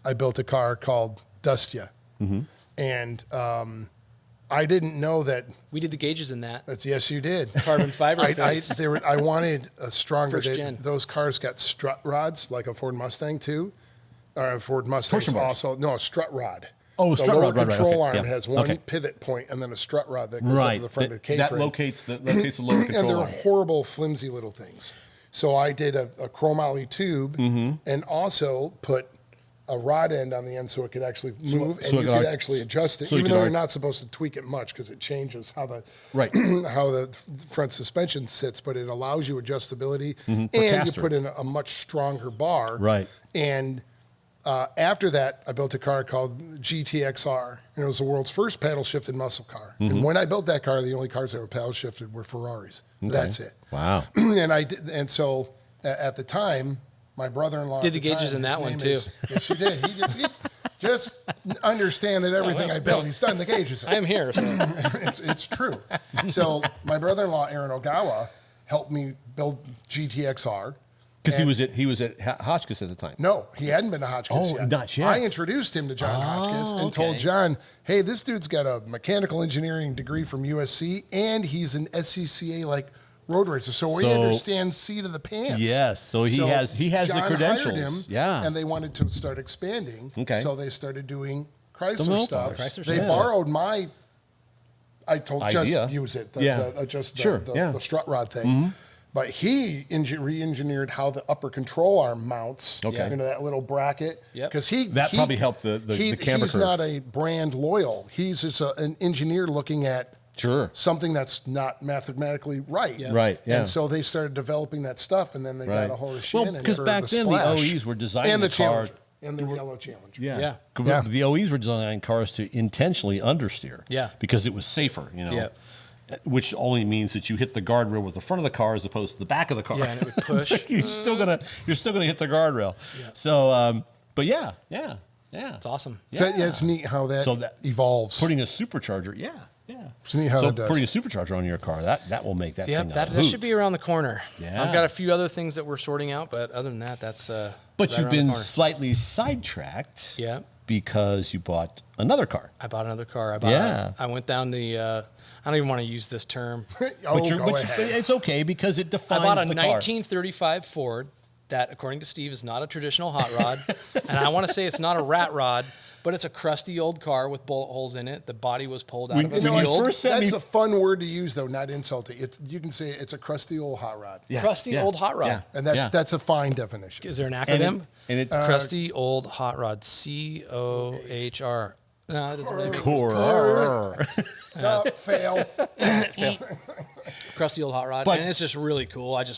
I built a car called Dustia. Mm-hmm. And I didn't know that. We did the gauges in that. Yes, you did. Carbon fiber. I wanted a stronger. First gen. Those cars got strut rods like a Ford Mustang too. Or a Ford Mustang also. No, a strut rod. Oh, the strut lower rod, right, control okay. arm Yeah. has one Okay. pivot point and then a strut rod that goes up to the front of the K-frame. That locates the lower control And they're arm. horrible, flimsy little things. So I did a chromoly tube and also put a rod end on the end so it could actually move and you could actually adjust it, even though you're not supposed to tweak it much because it changes how the how the front suspension sits, but it allows you adjustability and you put in a much stronger bar. Right. And after that, I built a car called GTXR, and it was the world's first paddle shifted muscle car. And when I built that car, the only cars that were paddle shifted were Ferraris. Okay. That's it. Wow. And so at the time, my brother-in-law did the gauges in that one too. Yes, he did. He just understand that everything I built, he's done the gauges. I am here. So. It's true. So my brother-in-law Aaron Ogawa helped me build GTXR. Because he was at Hotchkiss at the time. No, he hadn't been to Hotchkiss yet. Not yet. I introduced him to John Hotchkiss and told John, hey, this dude's got a mechanical engineering degree from USC, and he's an SCCA road racer, so he understands seat of the pants. Yes, so he has John the credentials. Hired him, and they wanted to start expanding. Okay. So they started doing Chrysler stuff. Chrysler They stuff. borrowed my. I told Idea. just use it. The strut rod thing. But he re-engineered how the upper control arm mounts into that little bracket. Because that probably helped the camber He's curve. not a brand loyal. He's just an engineer looking at something that's not mathematically right. Right, yeah. And so they started developing that stuff, and then they got a hold of Shannon. Well, because for back the then Splash the OEs were designing and the car. Challenger and the yellow Challenger. Yeah. Yeah. The OEs were designing cars to intentionally understeer. Yeah. Because it was safer, Yeah. Which only means that you hit the guardrail with the front of the car as opposed to the back of the car. Yeah, and it would push. you're still gonna hit the guardrail. Yeah. So, but yeah. It's awesome. So, it's neat how that evolves. Putting a supercharger, It's neat how that does. Putting a supercharger on your car, that will make that thing that a hoot. should be around the corner. Yeah. I've got a few other things that we're sorting out, but other than that, that's But right you've around the been corner. slightly sidetracked. Yeah. Because you bought another car. I bought another car. I went down the. I don't even want to use this term. But it's okay because it defines I bought a the car. 1935 Ford that, according to Steve, is not a traditional hot rod, and I want to say it's not a rat rod, but it's a crusty old car with bullet holes in it. The body was pulled out of a field. That's a fun word to use, though, not insulting. You can say it's a crusty old hot rod. Yeah. Crusty old hot rod. Yeah. And that's a fine definition. Is there an acronym? Crusty old hot rod. COHR. No, it doesn't really make Fail. Crusty old hot rod. But- and it's just really cool. But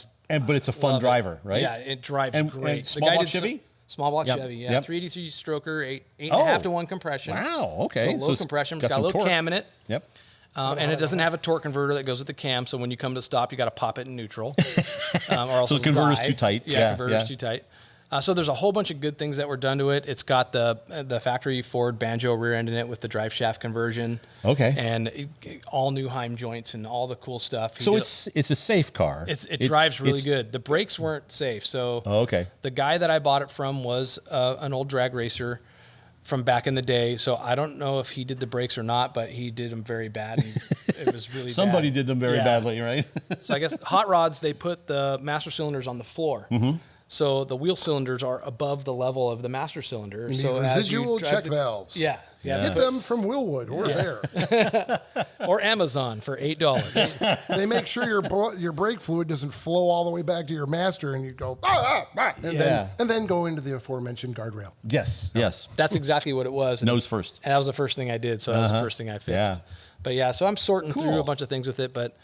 it's a fun love driver, it. right? Yeah, it drives And great. small block Chevy? Small block Yep. Chevy, yeah. Yep. 383 stroker, 8.5 to 1 compression. Wow, okay. So low compression. It's got a little torque. cam in it. Yep. And it doesn't have a torque converter that goes with the cam, so when you come to stop, you got to pop it in neutral. Or else So the converter's it'll die. too tight. Yeah, Yeah, converter's yeah. too tight. So there's a whole bunch of good things that were done to it. It's got the factory Ford banjo rear end in it with the drive shaft conversion. Okay. And all new Heim joints and all the cool stuff. So it's a safe car. It drives really good. The brakes weren't safe. So okay. The guy that I bought it from was an old drag racer from back in the day. So I don't know if he did the brakes or not, but he did them very bad. And it was really Somebody bad. did them very badly, right? So I guess hot rods, they put the master cylinders on the floor. Mm-hmm. So the wheel cylinders are above the level of the master cylinder. You so need as residual you drive check valves. Yeah. Get them from Willwood or Bear. Or Amazon for $8. They make sure your brake fluid doesn't flow all the way back to your master, and you go and then go into the aforementioned guardrail. Yes. That's exactly what it was. Nose first. And that was the first thing I did. So that was the first thing I fixed. Yeah. But yeah, so I'm sorting through a bunch of things with it, but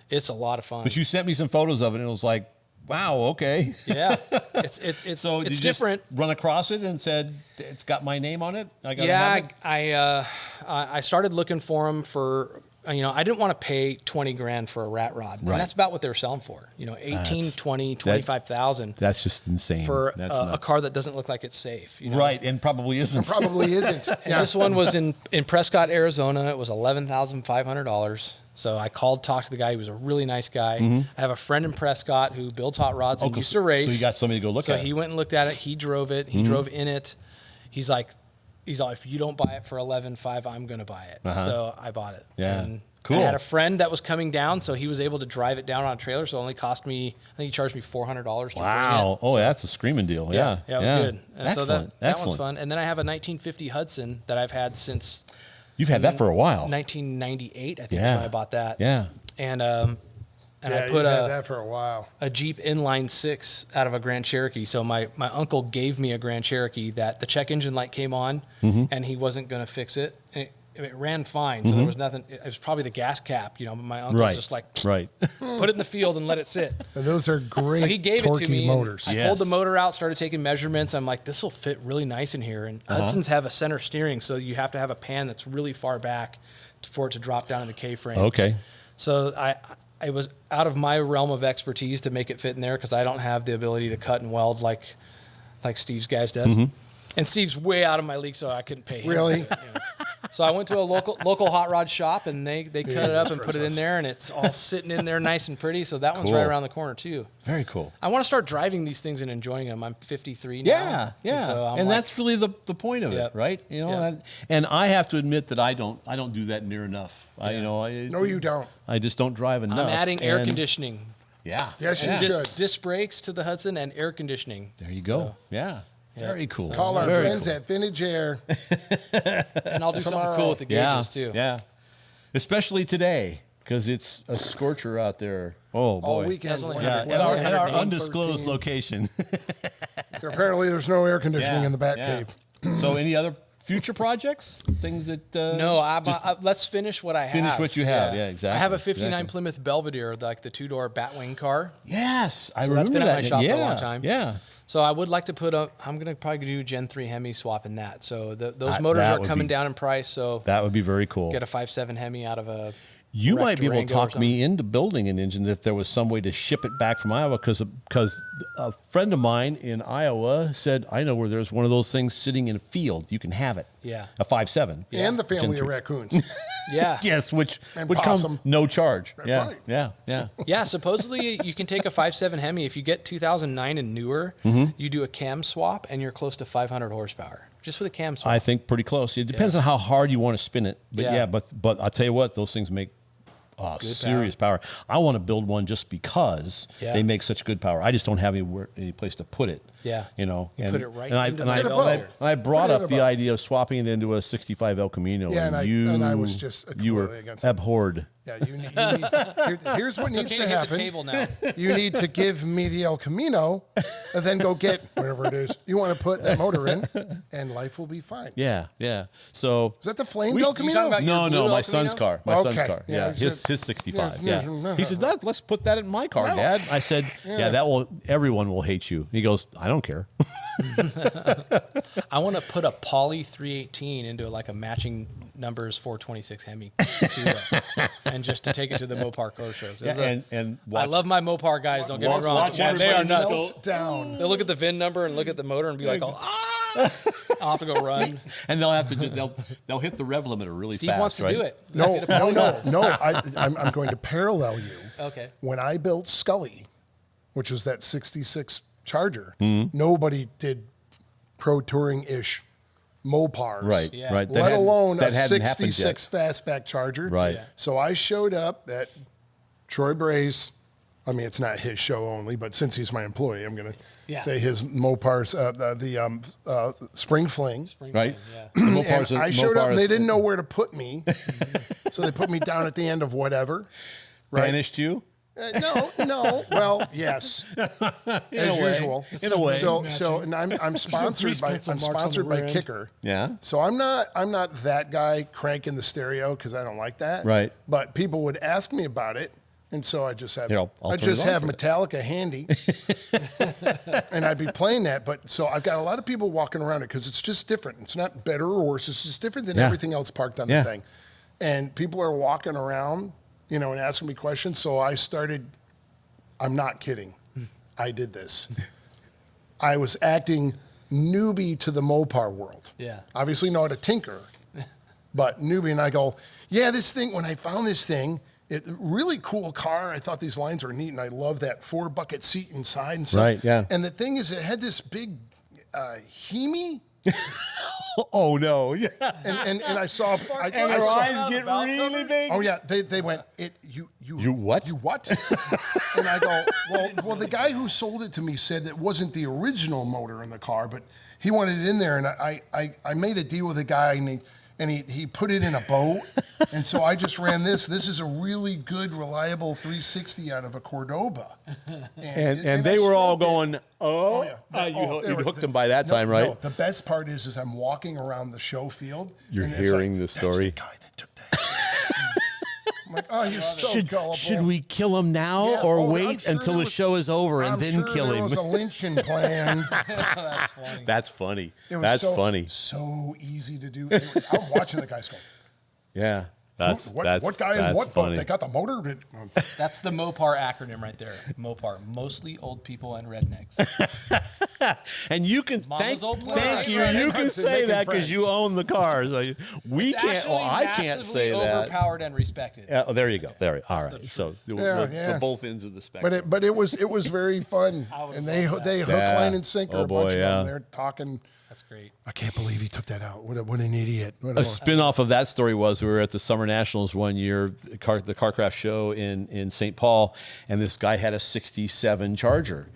it's a lot of fun. But you sent me some photos of it, and it was like, wow, okay. Yeah, it's So did you different. Just run across it and said it's got my name on it. I started looking for them for I didn't want to pay $20,000 for a rat rod, and that's about what they were selling for. 18, 20, 25,000. That's just insane for that's a car that doesn't look like it's safe. Right, and probably isn't. Probably isn't. And this one was in Prescott, Arizona. It was $11,500. So I talked to the guy. He was a really nice guy. Mm-hmm. I have a friend in Prescott who builds hot rods and used to race. So you got somebody to go look at it. So he went and looked at it. He drove it. He drove in it. He's like, if you don't buy it for $11,500, I'm going to buy it. So I bought it. Yeah. And Cool. I had a friend that was coming down, so he was able to drive it down on a trailer. So it only cost me, I think he charged me $400 to bring it. Oh, that's a screaming deal. Yeah. Yeah, it was good. And Excellent. so that one's fun. And then I have a 1950 Hudson that I've had since You've had that for a while. 1998, I think is when I bought that. Yeah. And I put had that for a while. A Jeep inline 6 out of a Grand Cherokee. So my uncle gave me a Grand Cherokee that the check engine light came on, and he wasn't going to fix it. And it ran fine, so there was nothing. It was probably the gas cap, but my uncle's just like, put it in the field and let it sit. And those are great. So he gave it to me. Motors. I pulled the motor out, started taking measurements. I'm like, this will fit really nice in here. And Hudsons have a center steering, so you have to have a pan that's really far back for it to drop down in the K-frame. Okay. So I was out of my realm of expertise to make it fit in there because I don't have the ability to cut and weld like Steve's guys does. And Steve's way out of my league, so I couldn't pay him. Really? So I went to a local hot rod shop, and they cut it up and put it in there, and it's all sitting in there nice and pretty. So that one's right around the corner, too. Very cool. I want to start driving these things and enjoying them. I'm 53 now. Yeah, yeah. So and that's really the point of it, right? And I have to admit that I don't do that near enough. No, you don't. I just don't drive enough. I'm adding air conditioning. Yeah. Yes, you should. Disc brakes to the Hudson and air conditioning. There you go. So, very cool. Call our friends at Vintage Air. And I'll do something cool with the gauges, too. Yeah. Especially today, because it's a scorcher out there. Oh, boy. All weekend. At our undisclosed location. Apparently, there's no air conditioning in the back cave. So any other future projects? Things that... No, let's finish what I have. Finish what you have, exactly. I have a 59 Plymouth Belvedere, like the two-door Batwing car. Yes, I So remember that's been that. at my shop for a long time. Yeah. So I would like to I'm going to probably do Gen 3 Hemi swap in that. So those motors are coming down in price. So that would be very cool. Get a 5.7 Hemi out of a... You might be able to talk me into building an engine if there was some way to ship it back from Iowa, because a friend of mine in Iowa said, I know where there's one of those things sitting in a field. You can have it. Yeah. A 5.7. And the family of raccoons. Yeah. Yes, which And would possum. come no charge. That's yeah. right. Yeah. Yeah, supposedly you can take a 5.7 Hemi. If you get 2009 and newer, you do a cam swap, and you're close to 500 horsepower. Just with a cam swap. I think pretty close. It depends on how hard you want to spin it. But but I'll tell you what, those things make serious power. I want to build one just because they make such good power. I just don't have any place to put it. Yeah. You put it right and into the boat. I brought up the idea of swapping it into a 65 El Camino. Yeah, and I was just you were completely against it. abhorred. Yeah, here's what needs to Hit the happen. table now. You need to give me the El Camino, and then go get whatever it is you want to put that motor in, and life will be fine. Yeah. So Is that the flame El you talking Camino? about- no, blue El my son's Camino? car. My son's Okay. car. Yeah, his 65. yeah, Yeah. yeah. He said, let's put that in my car, No. Dad. I said, everyone will hate you. He goes, I don't care. I want to put a Poly 318 into like a matching numbers 426 Hemi, and just to take it to the Mopar car shows. And I love my Mopar guys. Don't get me wrong. watch Yeah, they are everybody nuts. Melt down. They'll look at the VIN number and look at the motor and be like, I'll have to go run. And they'll have to they'll hit the rev limiter really Steve fast. wants to right? do it. No. I'm going to parallel you. Okay. When I built Scully, which was that 66 Charger, nobody did pro touring-ish Mopars. Right. Yeah. Right. Let alone a that hadn't happened 66 fastback Charger. Right. Yeah. So I showed up at Troy Bray's. I mean, it's not his show only, but since he's my employee, I'm going to say his Mopars, the Spring Fling. Right. Yeah. The Mopars And I showed up, and they didn't know where to put me, so they put me down at the end of whatever. Right? Banished you? No. Well, yes, as usual. In a way. So, and I'm sponsored by Kicker. Yeah. So I'm not that guy cranking the stereo because I don't like that. Right. But people would ask me about it, and so I just have Here, I'll turn it on have for you. Metallica handy, and I'd be playing that. But so I've got a lot of people walking around it because it's just different. It's not better or worse. It's just different than everything else parked on the thing, and people are walking around, and asking me questions. So I started. I'm not kidding. I did this. I was acting newbie to the Mopar world. Yeah. Obviously know how to tinker, but newbie. And I go, this thing, when I found this thing, really cool car. I thought these lines were neat, and I love that 4-bucket seat inside and stuff. Right, yeah. And the thing is, it had this big Hemi Oh no! Yeah, And I saw, and their eyes get really big. oh yeah, they went, you what? You what? And I go, well, the guy who sold it to me said it wasn't the original motor in the car, but he wanted it in there, and I made a deal with the guy, and he put it in a boat, and so I just ran this. This is a really good, reliable 360 out of a Cordoba. And they were all going, oh, yeah. you hooked them by that time, right? No, the best part is I'm walking around the show field. You're and it's hearing like, the story. That's the guy that took that. I'm like, oh, you're so gullible. Should we kill him now Yeah, or I'm wait sure until there the was- show is over and I'm then sure kill there him? was a lynching plan. That's funny. That's funny. It was That's so, funny. So easy to do. I'm watching the guys go. Yeah, that's What that's guy in that's what funny. boat? They got the motor. That's the MOPAR acronym right there. MOPAR, mostly old people and rednecks. And you can Mama's old plan. thank you. Shannon You can Hudson say making that because friends. you own the cars. Like, we It's can't. Well, actually I can't say massively that. overpowered and respected. Oh, there you go. There. All That's right. the So truth. the both ends of the spectrum. But it was very fun, would and they love that. hook, Yeah. line, and sinker Oh, a boy, bunch of yeah. them. They're talking. That's great. I can't believe he took that out. What an idiot! A spin-off of that story was we were at the Summer Nationals one year, the Carcraft show in St. Paul, and this guy had a '67 Charger,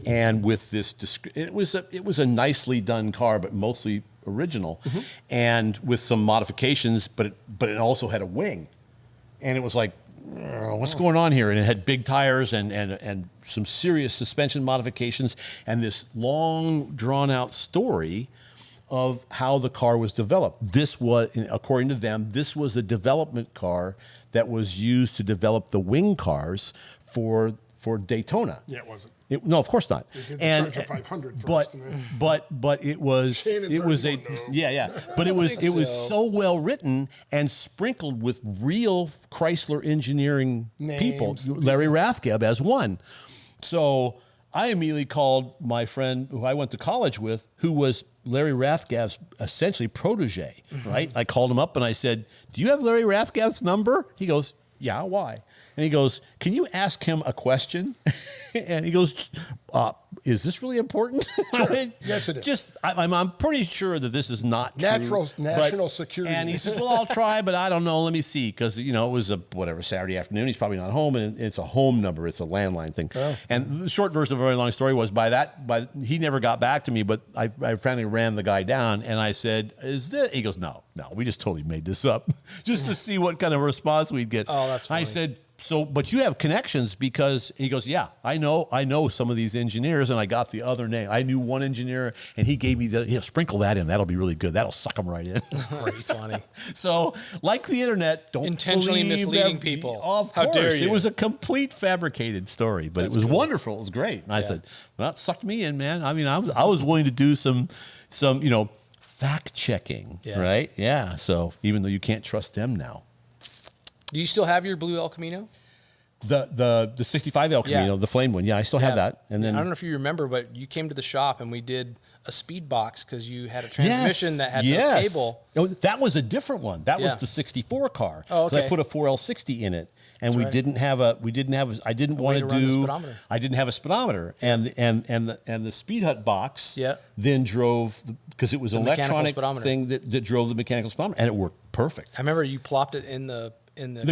and with this, it was a nicely done car, but mostly original, and with some modifications, but it also had a wing, and it was like, what's going on here? And it had big tires and some serious suspension modifications and this long drawn out story of how the car was developed. This was, according to them, this was a development car that was used to develop the wing cars for Daytona. Yeah, it wasn't. No, of course not. They did the Charger 500 first, But and then- but it was Shannon's it was a already going, no. yeah. But it was so well written and sprinkled with real Chrysler engineering people. Names. Larry Rathgeb as one. So I immediately called my friend who I went to college with, who was Larry Rathgeb's essentially protege. Right? I called him up and I said, "Do you have Larry Rathgeb's number?" He goes, "Yeah, why?" And he goes, "Can you ask him a question?" And he goes, "Is this really important?" Yes, it is. Just, I'm pretty sure that this is not true. National security. And he says, "Well, I'll try, but I don't know. Let me see." Because, it was a Saturday afternoon. He's probably not home, and it's a home number. It's a landline thing. Oh. And the short version of a very long story was he never got back to me, but I finally ran the guy down, and I said, "Is this?" He goes, No, we just totally made this up just to see what kind of response we'd get. Oh, that's funny. I said, "So, but you have connections," because he goes, "Yeah, I know some of these engineers," and I got the other name. I knew one engineer, and he gave me sprinkle that in. That'll be really good. That'll suck them right in. Great, funny. So, like the internet, don't Intentionally believe misleading people. Of How course, dare you. it was a complete fabricated story, but it was wonderful. It was great. And I said, "Well, that sucked me in, man." I mean, I was willing to do some fact checking, right? Yeah. So even though you can't trust them now. Do you still have your blue El Camino? The 65 El Camino, the flame one. Yeah, I still have that. And then I don't know if you remember, but you came to the shop and we did a speed box because you had a transmission that had no cable. Oh, that was a different one. That was Yeah. the 64 car. Oh, 'Cause I okay. put a 4L60 in it, and That's we right. didn't have I didn't want to to run the do. speedometer. I didn't have a speedometer, and the Speed Hut box. Yeah. Then drove because it was an mechanical electronic speedometer. thing that drove the mechanical speedometer, and it worked perfect. I remember you plopped it in the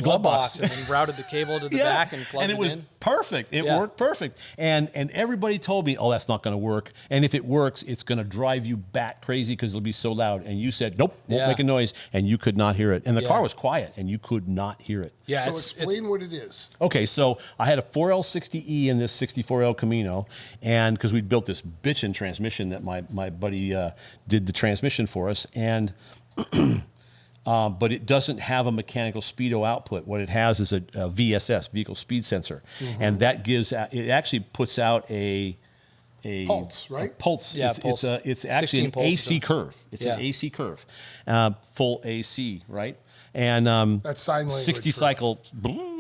glove box. and then routed the cable to the back and plugged it was in. perfect. It Yeah. worked perfect. And everybody told me, "Oh, that's not going to work. And if it works, it's going to drive you bat crazy because it'll be so loud." And you said, "Nope, won't Yeah. make a noise." And you could not hear it. And the Yeah. car was quiet, and you could not hear it. Yeah, So it's explain what it is. Okay, so I had a 4L60E in this 64 El Camino, and because we'd built this bitchin' transmission that my buddy did the transmission for us, and but it doesn't have a mechanical speedo output. What it has is a VSS, vehicle speed sensor, and that it actually puts out a Pulse, right? A pulse. Yeah, it's, pulse. it's actually 16 an pulses. AC curve. It's Yeah. an AC curve, full AC, right? And That's sign language 60 for- cycle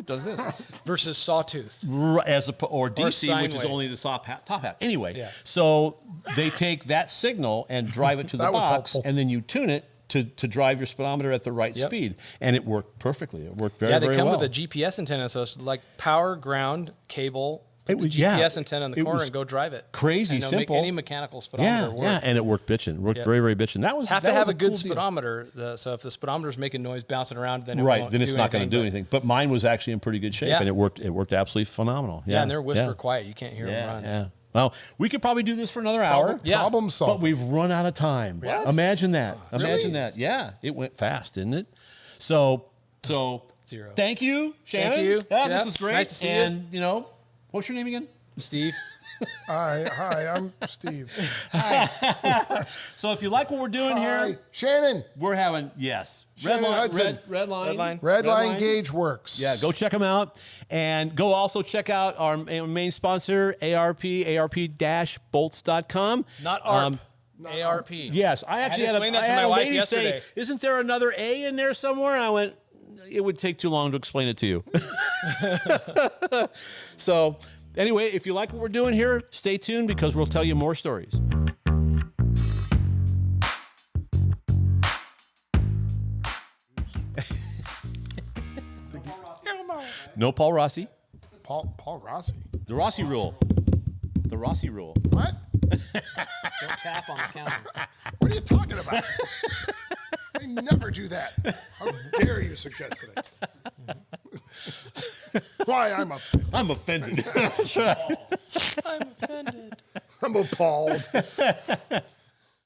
does this. versus sawtooth. Or DC, sine which is wave. only the top hat. Anyway, Yeah. so they take that signal and drive it to the That was box, helpful. and then you tune it to drive your speedometer at the right Yep. speed, and it worked perfectly. It worked very, Yeah, they very come well. with a GPS antenna, so it's like power, ground, cable, It was GPS antenna in the It corner was and go drive it. crazy and it'll simple. Make any mechanical speedometer work. Yeah, and it worked bitchin'. It worked very, very bitchin'. That was Have that to have was a good cool deal. speedometer. So if the speedometer is making noise bouncing around, then Then it's not going to do anything. But mine was actually in pretty good shape, Yeah. and it worked. It worked absolutely phenomenal. Yeah, and they're whisper quiet. You can't hear them run. Yeah. Well, we could probably do this for another hour. Problem solved. But we've run out of time. What? Imagine that. Really? Imagine that. Yeah, it went fast, didn't it? So Zero. thank you, Shannon. Thank you. Yeah, Jeff. this is great. Nice to see you. and you know, what's your name again? Steve. Hi, I'm Steve. So if you like what we're doing Hi, here, Shannon. we're having Shannon Hudson. Redline. Redline Gauge Works. Yeah, go check them out. And go also check out our main sponsor, arp-bolts.com. Not ARP. ARP. Yes, I actually had explained that to a my wife lady yesterday. say, isn't there another A in there somewhere? And I went, it would take too long to explain it to you. So anyway, if you like what we're doing here, stay tuned because we'll tell you more stories. No Paul Rossi. Paul Rossi. The Rossi rule. The Rossi rule. What? Don't tap on the counter. What are you talking about? I never do that. How dare you suggest it? Why, I'm offended. I'm offended. I'm offended. I'm appalled.